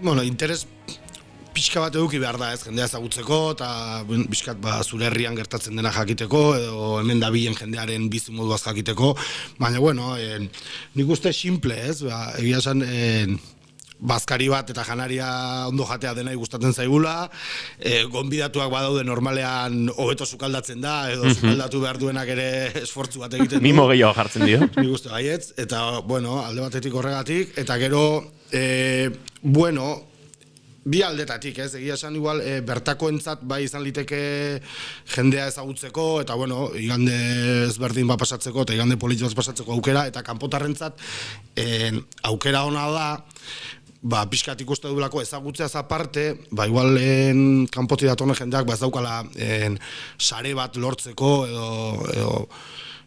bueno, interes pixka bat eduki behar da, ez, jendea ezagutzeko, eta pixkat zure herrian gertatzen dena jakiteko, edo hemen dabilen jendearen bizimoduaz jakiteko, baina, bueno, nik uste simple, ez, egia esan, bazkari bat eta janaria ondo jatea denai gustatzen zaigula, gonbidatuak badaude normalean hobeto sukaldatzen da, edo sukaldatu behar duenak ere esfortzu bat egiten du. Mimo gehiago jartzen dio. Nik uste baietz, eta, bueno, alde batetik horregatik, eta gero, bueno, bi aldetatik, ez, egia esan igual bertakoentzat bai izan liteke jendea ezagutzeko, eta bueno, igande ezberdin bat pasatzeko, eta igande polit bat pasatzeko aukera, eta kanpotarrentzat aukera ona da, pixkat ikuste dudulako ezagutzeaz aparte, igual kanpotik datorren jendeak ez daukala sare bat lortzeko,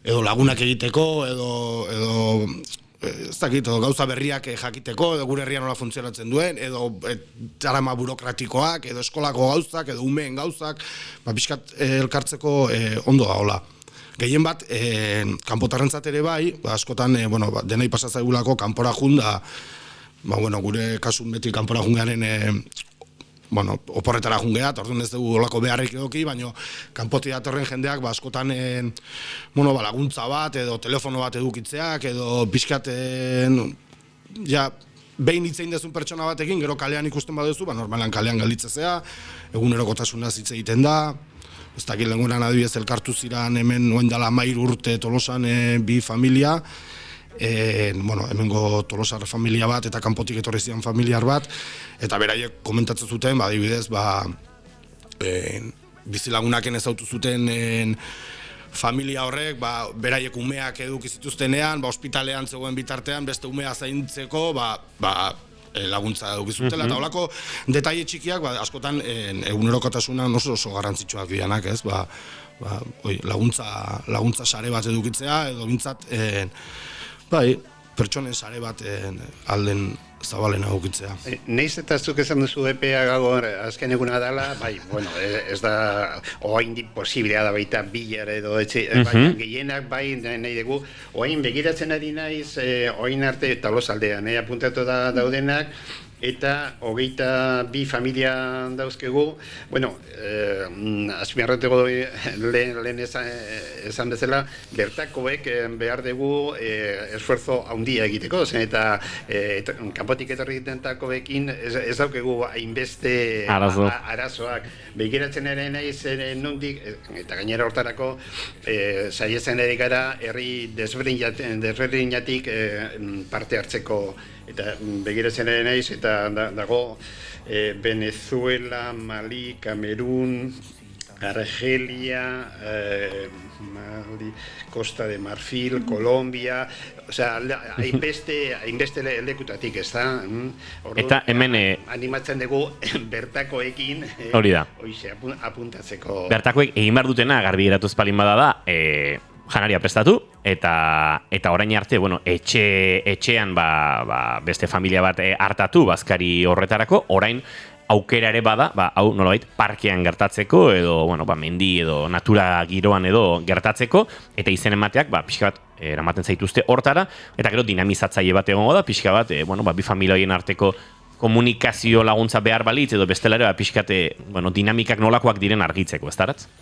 edo lagunak egiteko, edo ez dakit, gauza berriak jakiteko, edo gure herrian nola funtzionatzen duen, edo tarama burokratikoak, edo eskolako gauzak, edo umeen gauzak, pixkat elkartzeko ondo da, hola. Gehien bat, kanpotarrentzat ere bai, askotan, denei pasazaigulako kanpora junda, gure kasun beti kanpora jungearen oporretara jungea, eta orduan ez dugu olako beharrik edoki, baina kanpoti datorren jendeak askotan laguntza bat, edo telefono bat edukitzeak, edo pixkat, behin hitzein dezun pertsona batekin, gero kalean ikusten baduzu, normalan kalean galditzezea, egunerokotasunaz hitz egiten da, ez dakit lenguenan adibidez elkartu ziran hemen oendala 13 urte Tolosan bi familia, hemengo Tolosar familia bat eta kanpotik etorri ziren familiar bat, eta beraiek komentatzen zuten, adibidez, bizilagunaken ezautu zuten familia horrek, beraiek umeak eduki zituztenean, ospitalean zegoen bitartean, beste umea zaintzeko, laguntza eduki zutela, eta holako detaile txikiak, askotan egunerokotasunan oso garrantzitsuak dianak, ez, laguntza sare bat edukitzea, edo bintzat, pertsonen sare bat alden zabalena edukitzea. Neiz eta zuk esan duzu EPEA gaur azken eguna dela, ez da oaindik posiblea da baita bilar edo baina gehienak nahi dugu, oain begiratzen ari naiz, oain arte Tolosaldean, apuntatu daudenak, eta 22 familia dauzkegu, azpimarrateko lehen esan bezala, bertakoek behar dugu esfuerzo handia egiteko, eta kanpotik etorri egitentakoekin ez daukegu hainbeste arazoak. Begiratzen ere naiz nondik, eta gainera hortarako, saietzen ere gara herri desberdinatik parte hartzeko, eta begiratzen ere naiz, eta dago Venezuela, Mali, Kamerun, Argelia, Costa de Marfil, Colombia, hainbeste lekutatik, ez da? Eta hemen animatzen dugu bertakoekin hori da. Apuntatzeko. Bertakoek egin behar dutena, garbi geratu espalin bada da, janaria prestatu, eta orain arte, etxean beste familia bat hartatu bazkari horretarako, orain aukera ere bada, hau nolabait parkean gertatzeko, edo, mendi edo natura giroan edo gertatzeko, eta izen emateak, pixka bat, eramaten zaituzte hortara, eta gero dinamizatzaile bat egongo da, pixka bat, bi familia horien arteko komunikazio laguntza behar balitz, edo bestelare, pixkate, dinamikak nolakoak diren argitzeko, ez daratz?